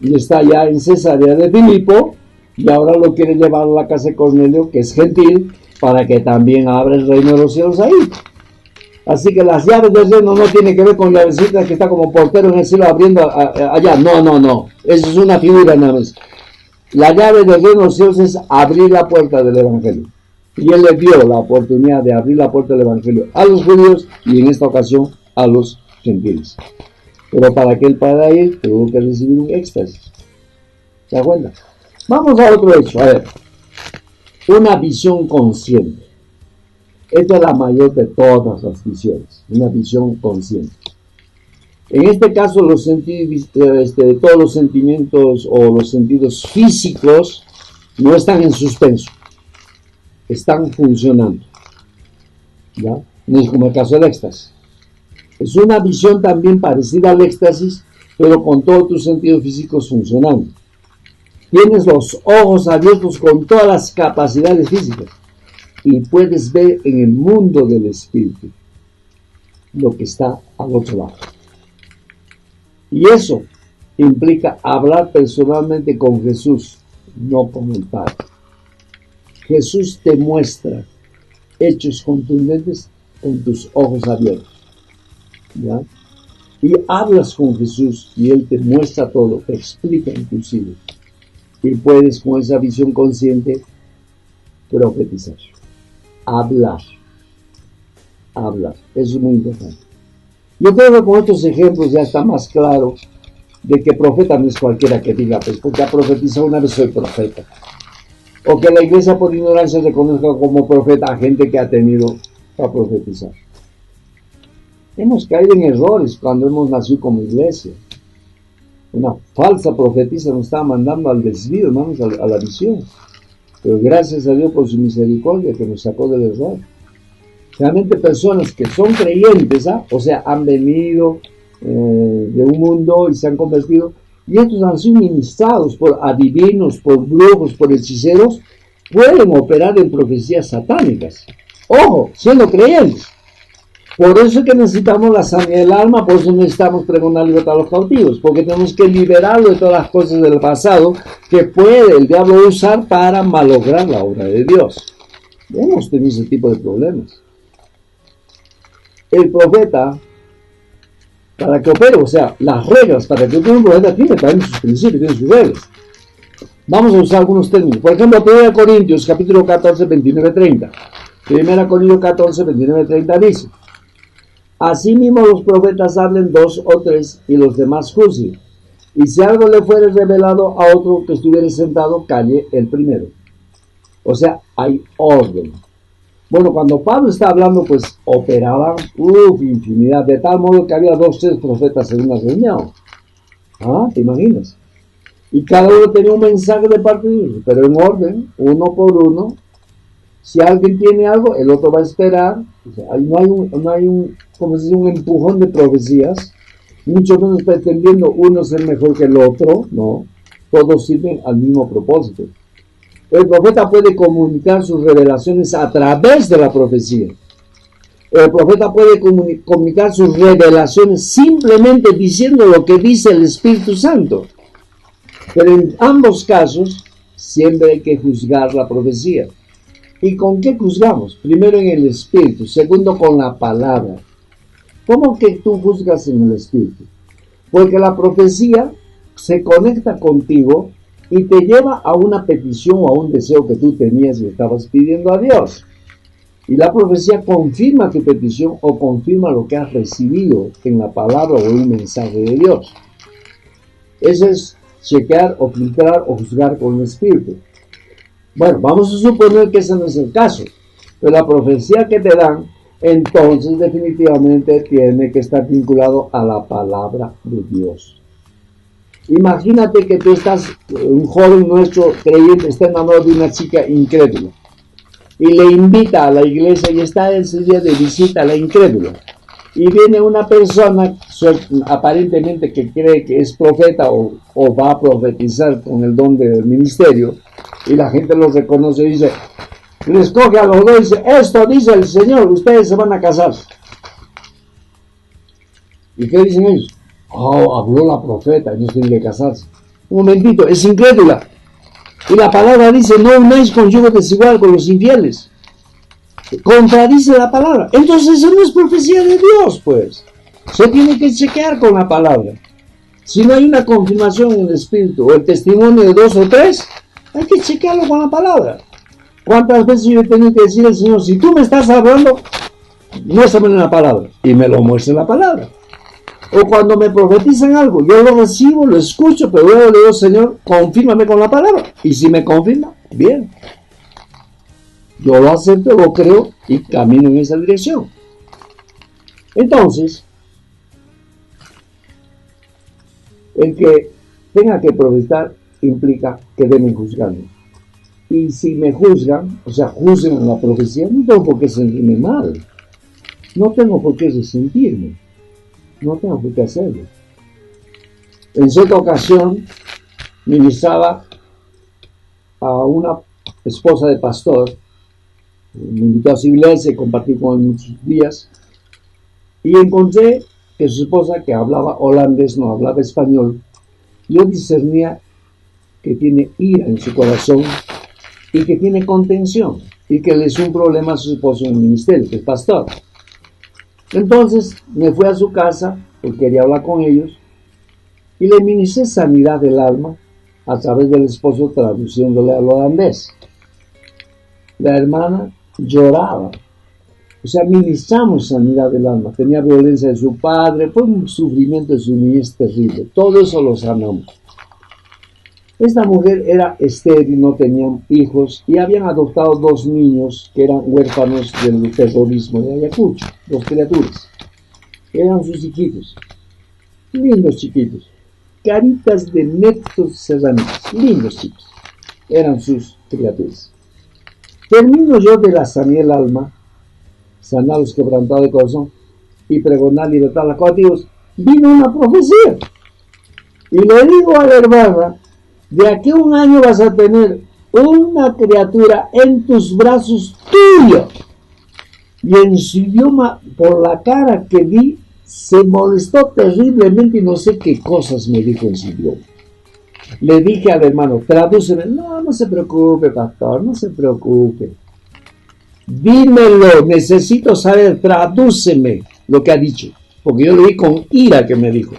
y está ya en Cesarea de Filipo, y ahora lo quiere llevar a la casa de Cornelio, que es gentil, para que también abra el reino de los cielos ahí. Así que las llaves del reino no tienen que ver con llavecitas que está como portero en el cielo abriendo allá. No. Eso es una figura nada más. La llave del reino de los cielos es abrir la puerta del evangelio. Y él le dio la oportunidad de abrir la puerta del evangelio a los judíos y en esta ocasión a los gentiles. Pero para que él pueda ir, tuvo que recibir un éxtasis. ¿Se da cuenta? Vamos a otro hecho. A ver. Una visión consciente. Esta es la mayor de todas las visiones. Una visión consciente. En este caso, todos los sentimientos o los sentidos físicos no están en suspenso. Están funcionando. ¿Ya? No es como el caso del éxtasis. Es una visión también parecida al éxtasis, pero con todos tus sentidos físicos funcionando. Tienes los ojos abiertos con todas las capacidades físicas y puedes ver en el mundo del espíritu lo que está al otro lado. Y eso implica hablar personalmente con Jesús, no con el Padre. Jesús te muestra hechos contundentes con tus ojos abiertos. ¿Ya? Y hablas con Jesús y Él te muestra todo, te explica inclusive. Y puedes con esa visión consciente profetizar. Hablar. Eso es muy importante. Yo creo que con estos ejemplos ya está más claro de que profeta no es cualquiera que diga, pues porque ha profetizado una vez soy profeta. O que la iglesia por ignorancia reconozca como profeta a gente que ha tenido para profetizar. Hemos caído en errores cuando hemos nacido como iglesia. Una falsa profetisa nos estaba mandando al desvío, hermanos, a la visión. Pero gracias a Dios por su misericordia que nos sacó del error. Realmente personas que son creyentes, o sea, han venido de un mundo y se han convertido, y estos han sido ministrados por adivinos, por brujos, por hechiceros, pueden operar en profecías satánicas. Ojo, siendo creyentes. Por eso es que necesitamos la sanidad del alma, por eso necesitamos pregonar libertad a los cautivos, porque tenemos que liberarlo de todas las cosas del pasado que puede el diablo usar para malograr la obra de Dios. Hemos tenido ese tipo de problemas. El profeta, para que opere, o sea, las reglas para que opere un profeta tiene también sus principios, tiene sus reglas. Vamos a usar algunos términos. Por ejemplo, 1 Corintios, capítulo 14, 29-30. 1 Corintios 14, 29-30 dice: asimismo los profetas hablen 2 o 3 y los demás juzguen. Y si algo le fuere revelado a otro que estuviere sentado, calle el primero. O sea, hay orden. Bueno, cuando Pablo está hablando, pues operaban infinidad, de tal modo que había 2 o 3 profetas en una reunión. Ah, ¿te imaginas? Y cada uno tenía un mensaje de parte de Dios, pero en orden, uno por uno. Si alguien tiene algo, el otro va a esperar. O sea, no hay un, como se dice, un empujón de profecías, mucho menos pretendiendo uno ser mejor que el otro, no. Todos sirven al mismo propósito. El profeta puede comunicar sus revelaciones a través de la profecía. El profeta puede comunicar sus revelaciones simplemente diciendo lo que dice el Espíritu Santo. Pero en ambos casos, siempre hay que juzgar la profecía. ¿Y con qué juzgamos? Primero en el Espíritu, segundo con la palabra. ¿Cómo que tú juzgas en el Espíritu? Porque la profecía se conecta contigo y te lleva a una petición o a un deseo que tú tenías y estabas pidiendo a Dios. Y la profecía confirma tu petición o confirma lo que has recibido en la palabra o en un mensaje de Dios. Eso es chequear o filtrar o juzgar con el Espíritu. Bueno, vamos a suponer que ese no es el caso, pero la profecía que te dan, entonces definitivamente tiene que estar vinculado a la palabra de Dios. Imagínate que tú estás, un joven nuestro creyente está enamorado de una chica incrédula y le invita a la iglesia y está ese día de visita a la incrédula. Y viene una persona aparentemente que cree que es profeta o va a profetizar con el don del ministerio, y la gente los reconoce y dice, les coge a los dos y dice, esto dice el Señor, ustedes se van a casar. ¿Y qué dicen ellos? Oh, habló la profeta, ellos tienen que casarse. Un momentito, es incrédula. Y la palabra dice, no unáis con yugo desigual con los infieles. Contradice la palabra. Entonces eso no es profecía de Dios, pues. Se tiene que chequear con la palabra. Si no hay una confirmación en el Espíritu o el testimonio de 2 o 3, hay que chequearlo con la palabra. ¿Cuántas veces yo he tenido que decir al Señor, si tú me estás hablando, muéstrame en la palabra? Y me lo muestra en la palabra. O cuando me profetizan algo, yo lo recibo, lo escucho, pero luego le digo, Señor, confírmame con la palabra. Y si me confirma, bien. Yo lo acepto, lo creo y camino en esa dirección. Entonces, el que tenga que profetizar implica que deben juzgarme. Y si me juzgan, o sea, juzgan la profecía, no tengo por qué sentirme mal. No tengo por qué resentirme. No tengo por qué hacerlo. En cierta ocasión, ministraba a una esposa de pastor. Me invitó a su iglesia y compartí con él muchos días. Y encontré que su esposa, que hablaba holandés, no hablaba español, yo discernía que tiene ira en su corazón y que tiene contención y que le es un problema a su esposo en el ministerio, que es pastor. Entonces me fui a su casa porque quería hablar con ellos y le ministré sanidad del alma a través del esposo traduciéndole al holandés. La hermana lloraba, o sea, ministramos sanidad del alma. Tenía violencia de su padre, fue un sufrimiento de su niñez terrible. Todo eso lo sanamos. Esta mujer era estéril, no tenían hijos y habían adoptado 2 niños que eran huérfanos del terrorismo de Ayacucho, 2 criaturas. Eran sus hijitos, lindos chiquitos, caritas de netos serranitos, lindos chicos, eran sus criaturas. Termino yo de la sanidad del alma, sanar los quebrantados de corazón y pregonar libertad a los cautivos. Vino una profecía y le digo a la hermana, de aquí a 1 año vas a tener una criatura en tus brazos tuyo. Y en su idioma, por la cara que vi, se molestó terriblemente y no sé qué cosas me dijo en su idioma. Le dije al hermano, tradúceme. No se preocupe, pastor, no se preocupe. Dímelo, necesito saber, tradúceme lo que ha dicho. Porque yo le di con ira que me dijo.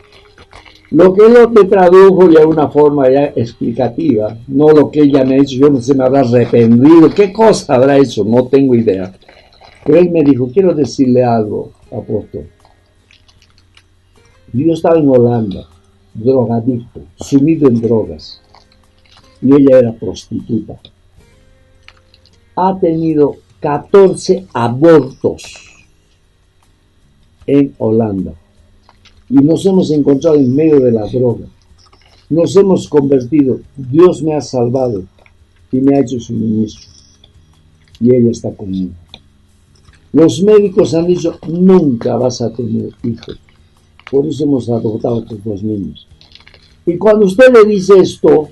Lo que él te tradujo ya de una forma ya explicativa, no lo que ella me ha dicho, yo no sé, me habrá arrepentido, qué cosa habrá hecho, no tengo idea. Pero él me dijo, quiero decirle algo, apóstol. Yo estaba en Holanda, drogadicto, sumido en drogas, y ella era prostituta. Ha tenido 14 abortos en Holanda. Y nos hemos encontrado en medio de la droga. nos hemos convertido, Dios me ha salvado y me ha hecho su ministro. Y ella está conmigo. Los médicos han dicho, nunca vas a tener hijos. Por eso hemos adoptado a estos 2 niños. Y cuando usted le dice esto,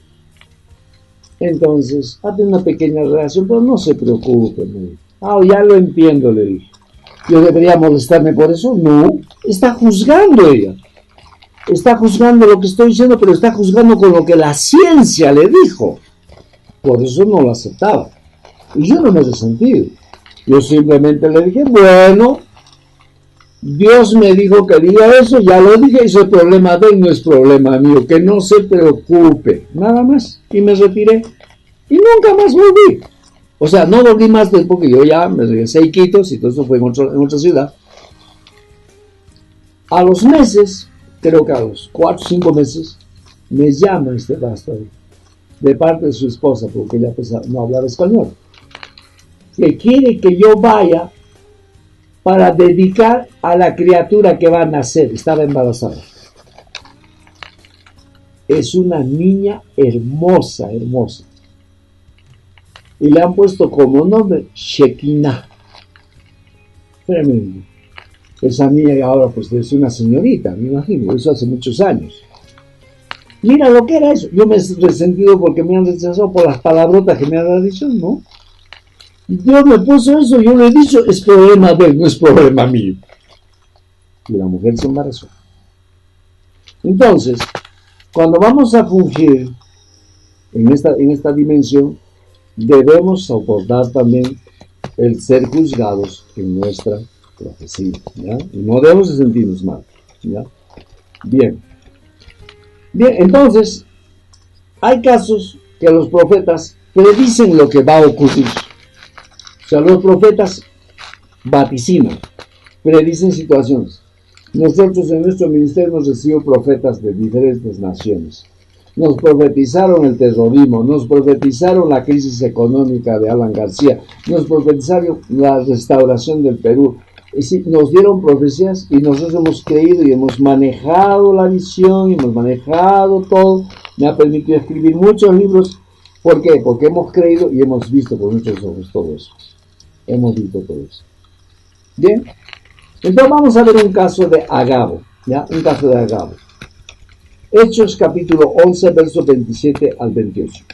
entonces, hace una pequeña reacción, pero no se preocupe. Ya lo entiendo, le dije. ¿Yo debería molestarme por eso? No, está juzgando ella. Está juzgando lo que estoy diciendo, pero está juzgando con lo que la ciencia le dijo. Por eso no lo aceptaba. Y yo no me he resentido. Yo simplemente le dije, bueno, Dios me dijo que diga eso, ya lo dije, y ese problema de él no es problema mío, que no se preocupe, nada más. Y me retiré. Y nunca más volví. O sea, no volví más después porque yo ya me regresé a Iquitos y todo eso fue en otra ciudad. A los meses, creo que a los 4 o 5 meses, me llama este pastor de parte de su esposa, porque ella no hablaba español, que quiere que yo vaya para dedicar a la criatura que va a nacer. Estaba embarazada. Es una niña hermosa, hermosa. Y le han puesto como nombre Shekinah. Tremendo. Esa niña ahora pues es una señorita, me imagino, eso hace muchos años. Mira lo que era eso. Yo me he resentido porque me han rechazado por las palabrotas que me han dicho, ¿no? Dios me puso eso, yo le he dicho, es problema de él, no es problema mío. Y la mujer se embarazó. Entonces, cuando vamos a fungir en esta dimensión, debemos soportar también el ser juzgados en nuestra profecía, ¿ya? Y no debemos sentirnos mal, ¿ya? Bien, entonces, hay casos que los profetas predicen lo que va a ocurrir. O sea, los profetas vaticinan, predicen situaciones. Nosotros en nuestro ministerio hemos recibido profetas de diferentes naciones. Nos profetizaron el terrorismo, nos profetizaron la crisis económica de Alan García, nos profetizaron la restauración del Perú. Es decir, nos dieron profecías y nosotros hemos creído y hemos manejado la visión, y hemos manejado todo. Me ha permitido escribir muchos libros. ¿Por qué? Porque hemos creído y hemos visto con nuestros ojos todo eso. Hemos visto todo eso. Bien, entonces vamos a ver un caso de Agabo, ¿ya? Un caso de Agabo. Hechos capítulo 11, versos 27 al 28.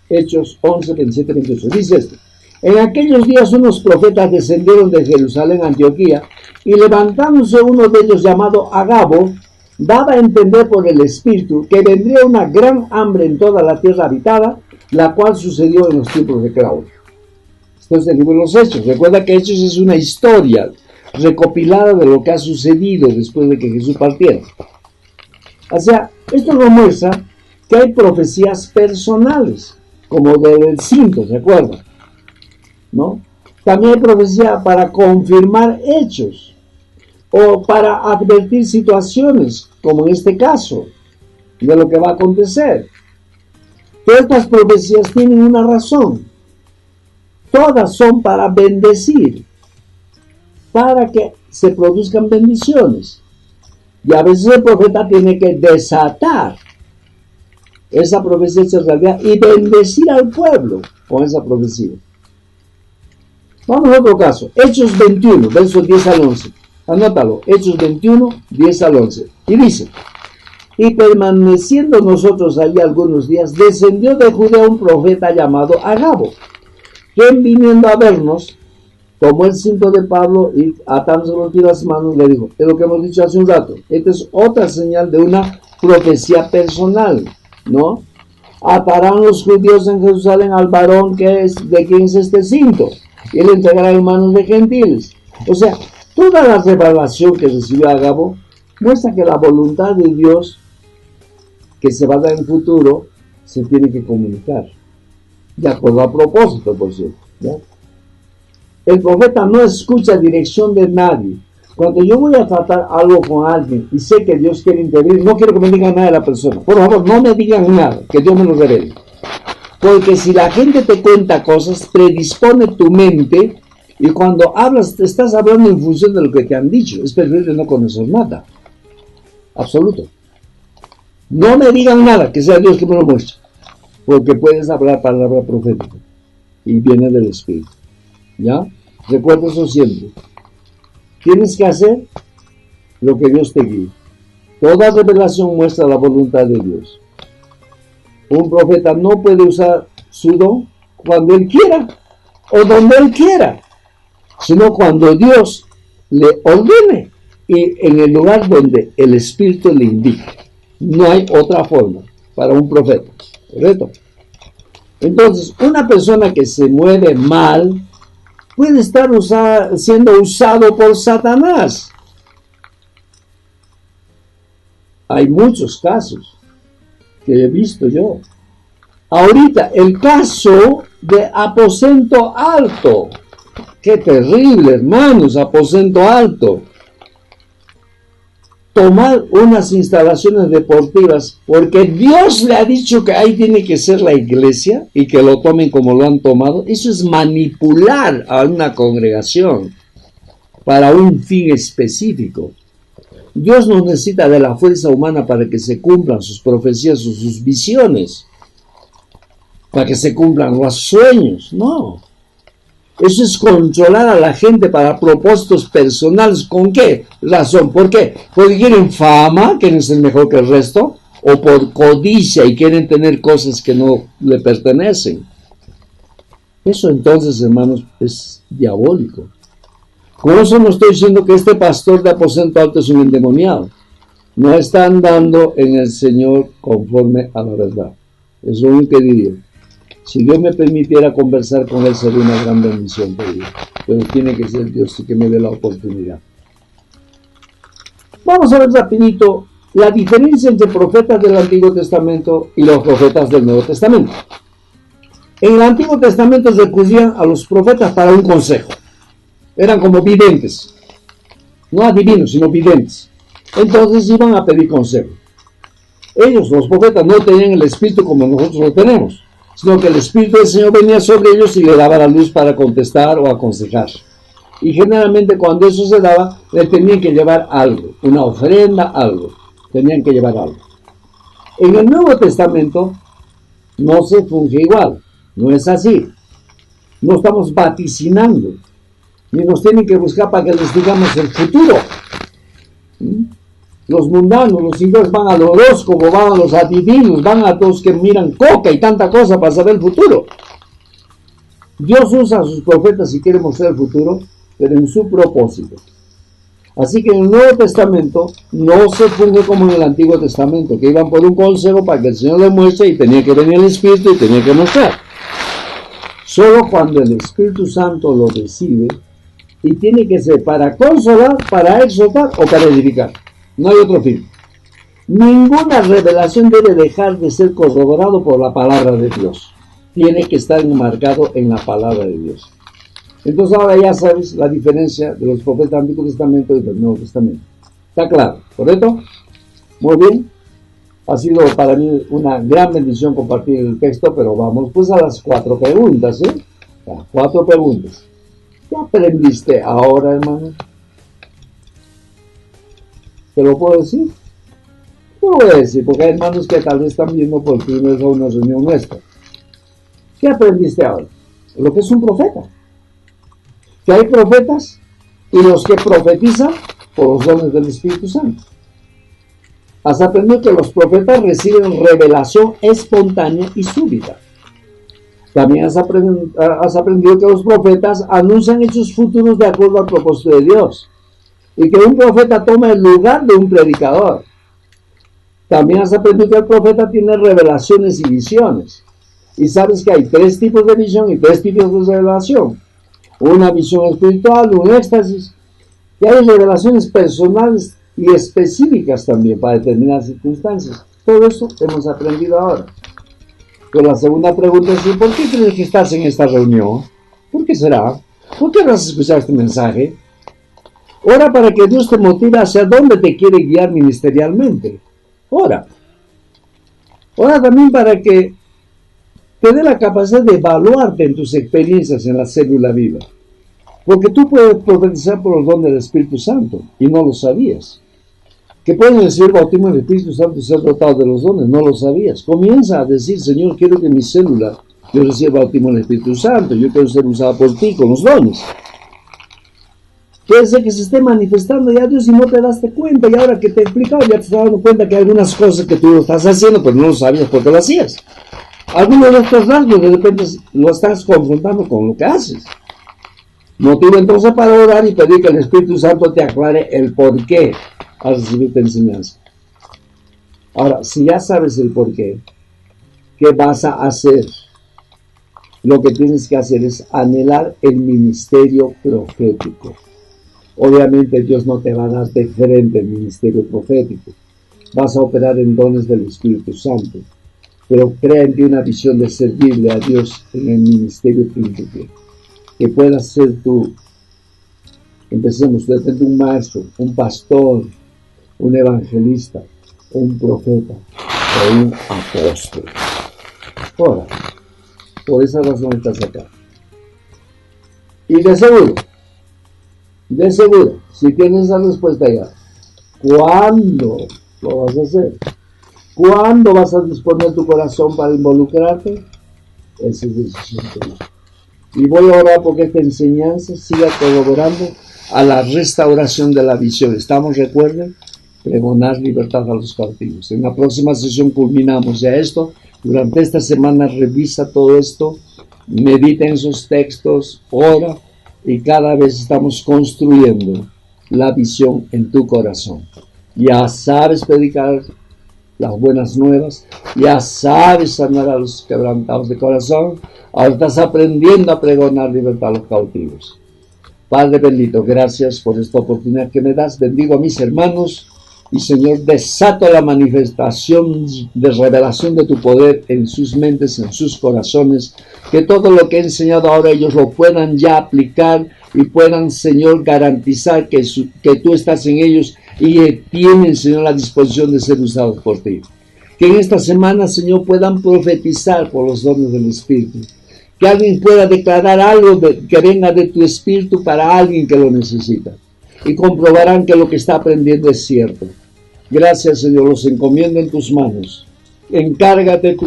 Hechos 11, 27, 28. Dice esto. En aquellos días unos profetas descendieron de Jerusalén a Antioquía, y levantándose uno de ellos llamado Agabo, daba a entender por el Espíritu que vendría una gran hambre en toda la tierra habitada, la cual sucedió en los tiempos de Claudio. Esto es el libro de los Hechos. Recuerda que Hechos es una historia recopilada de lo que ha sucedido después de que Jesús partiera. O sea, esto nos muestra que hay profecías personales, como del cinto, ¿se acuerdan? ¿No? También hay profecía para confirmar hechos o para advertir situaciones, como en este caso, de lo que va a acontecer. Todas estas profecías tienen una razón. Todas son para bendecir, para que se produzcan bendiciones. Y a veces el profeta tiene que desatar esa profecía hecha realidad y bendecir al pueblo con esa profecía. Vamos a otro caso. Hechos 21, versos 10 al 11. Anótalo. Hechos 21, 10 al 11. Y dice: y permaneciendo nosotros allí algunos días, descendió de Judea un profeta llamado Agabo, quien viniendo a vernos, tomó el cinto de Pablo y atándoselo de las manos, le dijo: es lo que hemos dicho hace un rato. Esta es otra señal de una profecía personal, ¿no? Atarán los judíos en Jerusalén al varón de quien es este cinto, y él entregará en manos de gentiles. O sea, toda la revelación que recibió Agabo muestra que la voluntad de Dios que se va a dar en el futuro se tiene que comunicar, de acuerdo a propósito, por cierto, ¿ya? El profeta no escucha dirección de nadie. Cuando yo voy a tratar algo con alguien y sé que Dios quiere intervenir, no quiero que me digan nada de la persona. Por favor, no me digan nada, que Dios me lo revele. Porque si la gente te cuenta cosas, predispone tu mente, y cuando hablas, te estás hablando en función de lo que te han dicho. Es preferible no conocer nada. Absoluto. No me digan nada, que sea Dios que me lo muestre. Porque puedes hablar palabra profética. Y viene del Espíritu. ¿Ya? Recuerda eso siempre. Tienes que hacer lo que Dios te guíe. Toda revelación muestra la voluntad de Dios. Un profeta no puede usar su don cuando él quiera o donde él quiera, sino cuando Dios le ordene y en el lugar donde el Espíritu le indique. No hay otra forma para un profeta, ¿correcto? Entonces, una persona que se mueve mal puede estar siendo usado por Satanás. Hay muchos casos que he visto yo. Ahorita, el caso de Aposento Alto. Qué terrible, hermanos, Aposento Alto. Tomar unas instalaciones deportivas porque Dios le ha dicho que ahí tiene que ser la iglesia y que lo tomen como lo han tomado. Eso es manipular a una congregación para un fin específico. Dios no necesita de la fuerza humana para que se cumplan sus profecías o sus visiones, para que se cumplan los sueños, no. Eso es controlar a la gente para propósitos personales. ¿Con qué razón? ¿Por qué? Porque quieren fama, quieren ser mejor que el resto, o por codicia y quieren tener cosas que no le pertenecen. Eso entonces, hermanos, es diabólico. Con eso no estoy diciendo que este pastor de Aposento Alto es un endemoniado. No está andando en el Señor conforme a la verdad. Es lo único que diría. Si Dios me permitiera conversar con él, sería una gran bendición para Dios. Pero tiene que ser Dios que me dé la oportunidad. Vamos a ver rapidito la diferencia entre profetas del Antiguo Testamento y los profetas del Nuevo Testamento. En el Antiguo Testamento recurrían a los profetas para un consejo. Eran como videntes. No adivinos, sino videntes. Entonces iban a pedir consejo. Ellos, los profetas, no tenían el espíritu como nosotros lo tenemos, sino que el Espíritu del Señor venía sobre ellos y le daba la luz para contestar o aconsejar. Y generalmente cuando eso se daba, le tenían que llevar algo, una ofrenda, algo. Tenían que llevar algo. En el Nuevo Testamento no se funge igual, no es así. No estamos vaticinando, ni nos tienen que buscar para que les digamos el futuro. Los mundanos, los hijos van al horóscopo, van a los adivinos, van a todos que miran coca y tanta cosa para saber el futuro. Dios usa a sus profetas si quiere mostrar el futuro, pero en su propósito. Así que en el Nuevo Testamento no se funge como en el Antiguo Testamento, que iban por un consejo para que el Señor le muestre y tenía que venir el Espíritu y tenía que mostrar. Solo cuando el Espíritu Santo lo decide, y tiene que ser para consolar, para exhortar o para edificar. No hay otro fin. Ninguna revelación debe dejar de ser corroborado por la palabra de Dios. Tiene que estar enmarcado en la palabra de Dios. Entonces ahora ya sabes la diferencia de los profetas del Antiguo Testamento y del Nuevo Testamento. ¿Está claro? ¿Correcto? Muy bien. Ha sido para mí una gran bendición compartir el texto, pero vamos pues a las 4 preguntas, ¿eh? Las 4 preguntas. ¿Qué aprendiste ahora, hermano? ¿Te lo puedo decir? Te lo voy a decir, porque hay hermanos que tal vez están viendo por primera vez una reunión nuestra. ¿Qué aprendiste ahora? Lo que es un profeta. Que hay profetas y los que profetizan por los dones del Espíritu Santo. Has aprendido que los profetas reciben revelación espontánea y súbita. También has aprendido que los profetas anuncian hechos futuros de acuerdo al propósito de Dios. Y que un profeta toma el lugar de un predicador. También has aprendido que el profeta tiene revelaciones y visiones. Y sabes que hay 3 tipos de visión y 3 tipos de revelación. Una visión espiritual, un éxtasis. Y hay revelaciones personales y específicas también para determinadas circunstancias. Todo eso hemos aprendido ahora. Pero la segunda pregunta es: ¿por qué crees que estás en esta reunión? ¿Por qué será? ¿Por qué vas a escuchar este mensaje? Ora para que Dios te motive hacia dónde te quiere guiar ministerialmente. Ora. Ora también para que te dé la capacidad de evaluarte en tus experiencias en la célula viva. Porque tú puedes profetizar por el don del Espíritu Santo y no lo sabías. que pueden recibir bautismo en el Espíritu Santo y ser dotados de los dones. No lo sabías. Comienza a decir, Señor, quiero que mi célula, yo reciba bautismo en el Espíritu Santo, yo quiero ser usada por ti con los dones. Puede ser que se esté manifestando ya Dios y no te das cuenta, y ahora que te he explicado ya te estás dando cuenta que hay algunas cosas que tú lo estás haciendo, pero no lo sabías porque lo hacías. Algunos de estos rasgos de repente lo estás confrontando con lo que haces. Motivo entonces para orar y pedir que el Espíritu Santo te aclare el por qué al recibir tu enseñanza. Ahora, si ya sabes el por qué, ¿qué vas a hacer? Lo que tienes que hacer es anhelar el ministerio profético. Obviamente Dios no te va a dar de frente el ministerio profético. Vas a operar en dones del Espíritu Santo. Pero crea en ti una visión de servirle a Dios en el ministerio príncipe. Que puedas ser tú. Empecemos, de repente un maestro, un pastor, un evangelista, un profeta o un apóstol. Ahora, por esa razón estás acá. Y de seguro, si tienes esa respuesta ya, ¿cuándo lo vas a hacer? ¿Cuándo vas a disponer tu corazón para involucrarte? Esa es decisión tuya. Y voy a orar porque esta enseñanza siga colaborando a la restauración de la visión. Estamos, recuerden, pregonar libertad a los cautivos. En la próxima sesión culminamos ya esto. Durante esta semana revisa todo esto, medita en esos textos, ora, y cada vez estamos construyendo la visión en tu corazón. Ya sabes predicar las buenas nuevas, ya sabes sanar a los quebrantados de corazón, ahora estás aprendiendo a pregonar libertad a los cautivos. Padre bendito, gracias por esta oportunidad que me das. Bendigo a mis hermanos y, Señor, desato la manifestación de revelación de tu poder en sus mentes, en sus corazones, que todo lo que he enseñado ahora ellos lo puedan ya aplicar y puedan, Señor, garantizar que tú estás en ellos y tienen, Señor, la disposición de ser usados por ti. Que en esta semana, Señor, puedan profetizar por los dones del Espíritu. Que alguien pueda declarar algo que venga de tu Espíritu para alguien que lo necesita. Y comprobarán que lo que está aprendiendo es cierto. Gracias, Señor, los encomiendo en tus manos. Encárgate tú.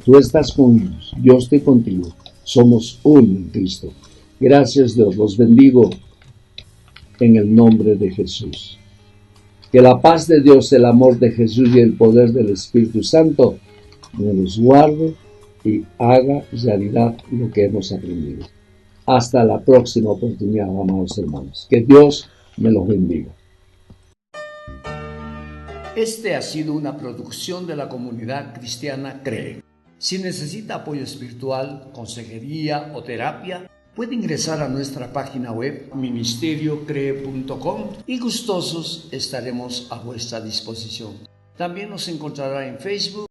Tú estás con ellos, yo estoy contigo. Somos uno en Cristo. Gracias, Dios, los bendigo en el nombre de Jesús. Que la paz de Dios, el amor de Jesús y el poder del Espíritu Santo me los guarde y haga realidad lo que hemos aprendido. Hasta la próxima oportunidad, amados hermanos. Que Dios me los bendiga. Este ha sido una producción de la comunidad cristiana CREE. Si necesita apoyo espiritual, consejería o terapia, puede ingresar a nuestra página web ministeriocree.com y gustosos estaremos a vuestra disposición. También nos encontrará en Facebook,